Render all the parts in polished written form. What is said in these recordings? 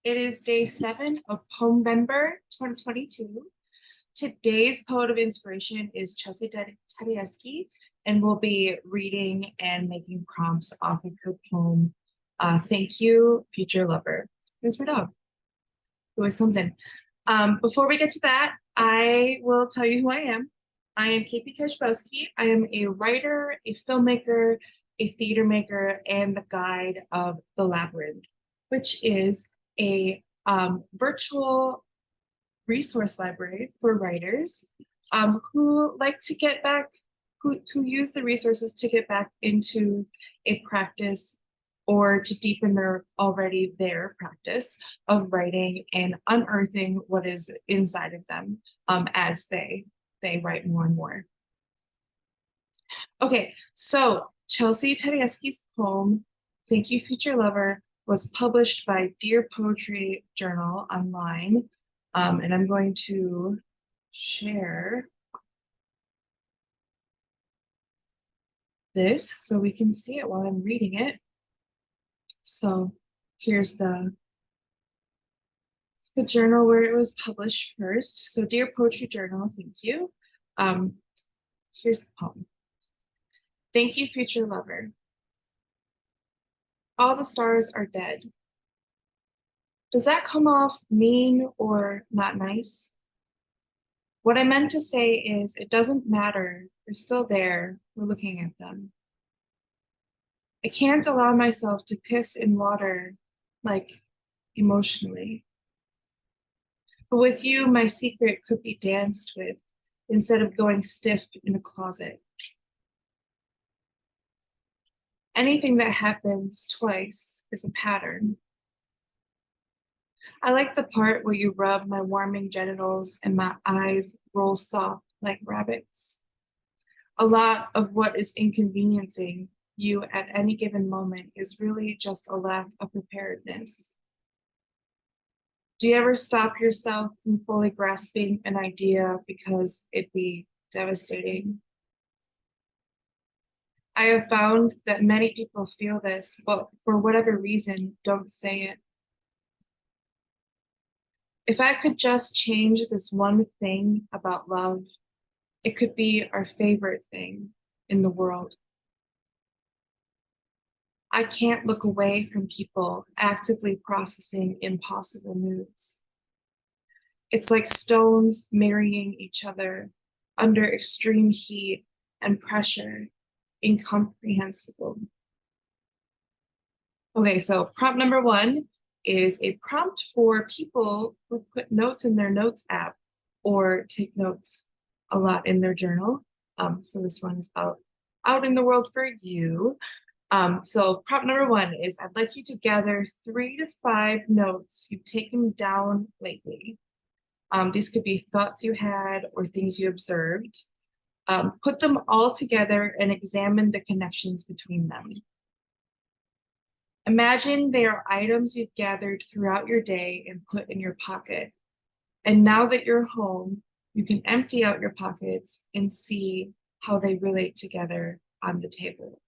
It is day 7 of POEMVEMBER 2022. Today's poet of inspiration is Tadeyeske, and we'll be reading and making prompts off of her poem, Thank You, Future Lover. Here's my dog, who always comes in. Before we get to that, I will tell you who I am. I am KP Kashbowski. I am a writer, a filmmaker, a theater maker, and the guide of The Labyrinth, which is a virtual resource library for writers who like to get back, who use the resources to get back into a practice or to deepen their already their practice of writing and unearthing what is inside of them as they write more and more. Okay, so Chelsea Tadeyeske's poem, Thank You, Future Lover, was published by Dear Poetry Journal online. And I'm going to share this so we can see it while I'm reading it. So here's the journal where it was published first. So Dear Poetry Journal, thank you. Here's the poem. Thank you, future lover. All the stars are dead. Does that come off mean or not nice? What I meant to say is it doesn't matter. They're still there. We're looking at them. I can't allow myself to piss in water, like emotionally. But with you, my secret could be danced with instead of going stiff in a closet. Anything that happens twice is a pattern. I like the part where you rub my warming genitals and my eyes roll soft like rabbits. A lot of what is inconveniencing you at any given moment is really just a lack of preparedness. Do you ever stop yourself from fully grasping an idea because it'd be devastating? I have found that many people feel this, but for whatever reason, don't say it. If I could just change this one thing about love, it could be our favorite thing in the world. I can't look away from people actively processing impossible news. It's like stones marrying each other under extreme heat and pressure, incomprehensible. Okay, so prompt number 1 is a prompt for people who put notes in their notes app or take notes a lot in their journal. So this one's out in the world for you. So prompt number 1 is I'd like you to gather 3 to 5 notes you've taken down lately. These could be thoughts you had or things you observed. Put them all together and examine the connections between them. Imagine they are items you've gathered throughout your day and put in your pocket. And now that you're home, you can empty out your pockets and see how they relate together on the table.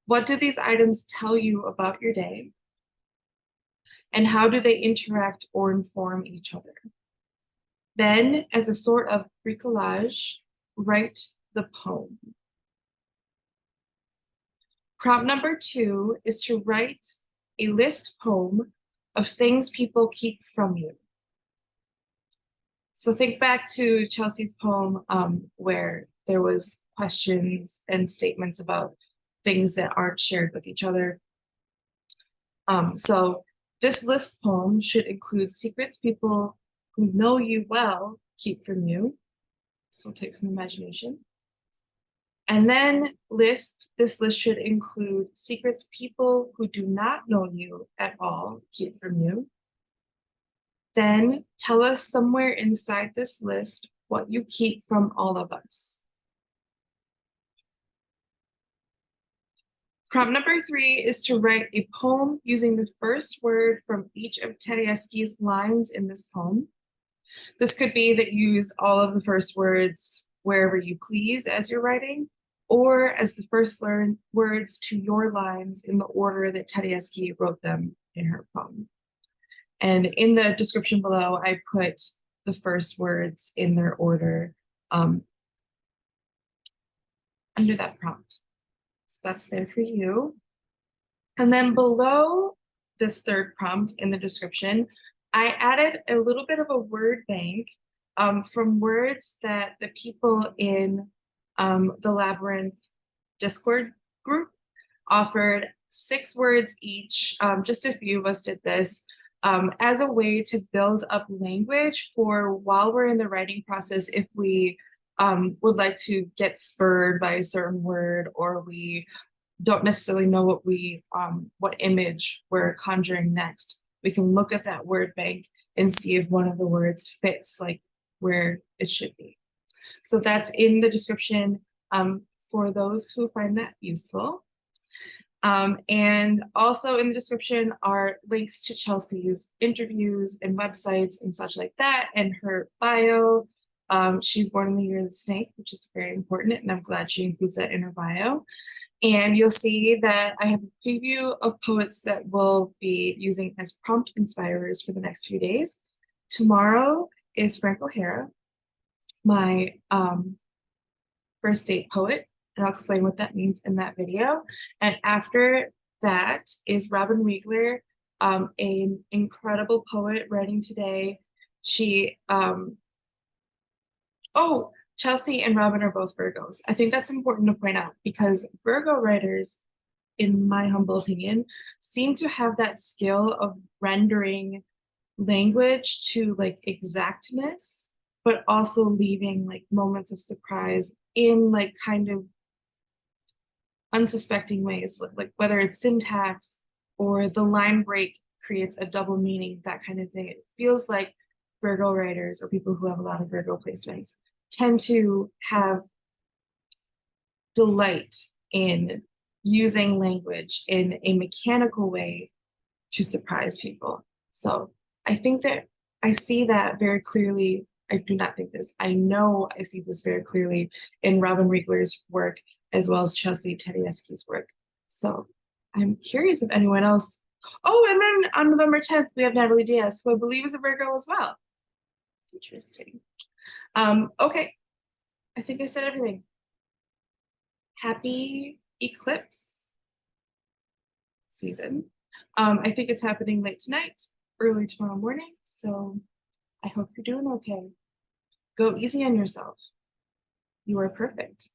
What do these items tell you about your day? And how do they interact or inform each other? Then, as a sort of bricolage, write the poem. Prompt number 2 is to write a list poem of things people keep from you. So think back to Chelsea's poem where there was questions and statements about things that aren't shared with each other. So this list poem should include secrets people who know you well keep from you. So we'll take some imagination. And then this list should include secrets people who do not know you at all keep from you. Then tell us somewhere inside this list what you keep from all of us. Prompt number 3 is to write a poem using the first word from each of Tadeyeske's lines in this poem. This could be that you use all of the first words wherever you please as you're writing, or as the first words to your lines in the order that Tadeyeske wrote them in her poem. And in the description below, I put the first words in their order under that prompt. So that's there for you. And then below this third prompt in the description, I added a little bit of a word bank from words that the people in the Labyrinth Discord group offered 6 words each. Just a few of us did this as a way to build up language for while we're in the writing process, if we would like to get spurred by a certain word, or we don't necessarily know what image we're conjuring next. We can look at that word bank and see if one of the words fits like where it should be. So that's in the description for those who find that useful. And also in the description are links to Chelsea's interviews and websites and such like that, and her bio. She's born in the year of the snake, which is very important, and I'm glad she includes that in her bio. And you'll see that I have a preview of poets that we'll be using as prompt inspirers for the next few days. Tomorrow is Frank O'Hara, my first date poet, and I'll explain what that means in that video. And after that is Robin Wiegler, an incredible poet writing today. She, oh, Chelsea and Robin are both Virgos. I think that's important to point out because Virgo writers, in my humble opinion, seem to have that skill of rendering language to like exactness, but also leaving like moments of surprise in like kind of unsuspecting ways, like whether it's syntax or the line break creates a double meaning, that kind of thing. It feels like Virgo writers or people who have a lot of Virgo placements tend to have delight in using language in a mechanical way to surprise people. So I think that I see that very clearly. I do not think this. I know I see this very clearly in Robin Wiegler's work as well as Chelsea Tadeyeske's work. So I'm curious if anyone else. Oh, and then on November 10th, we have Natalie Diaz, who I believe is a Virgo as well. Interesting. Okay, I think I said everything. Happy eclipse season. I think it's happening late tonight, early tomorrow morning. So I hope you're doing okay. Go easy on yourself. You are perfect.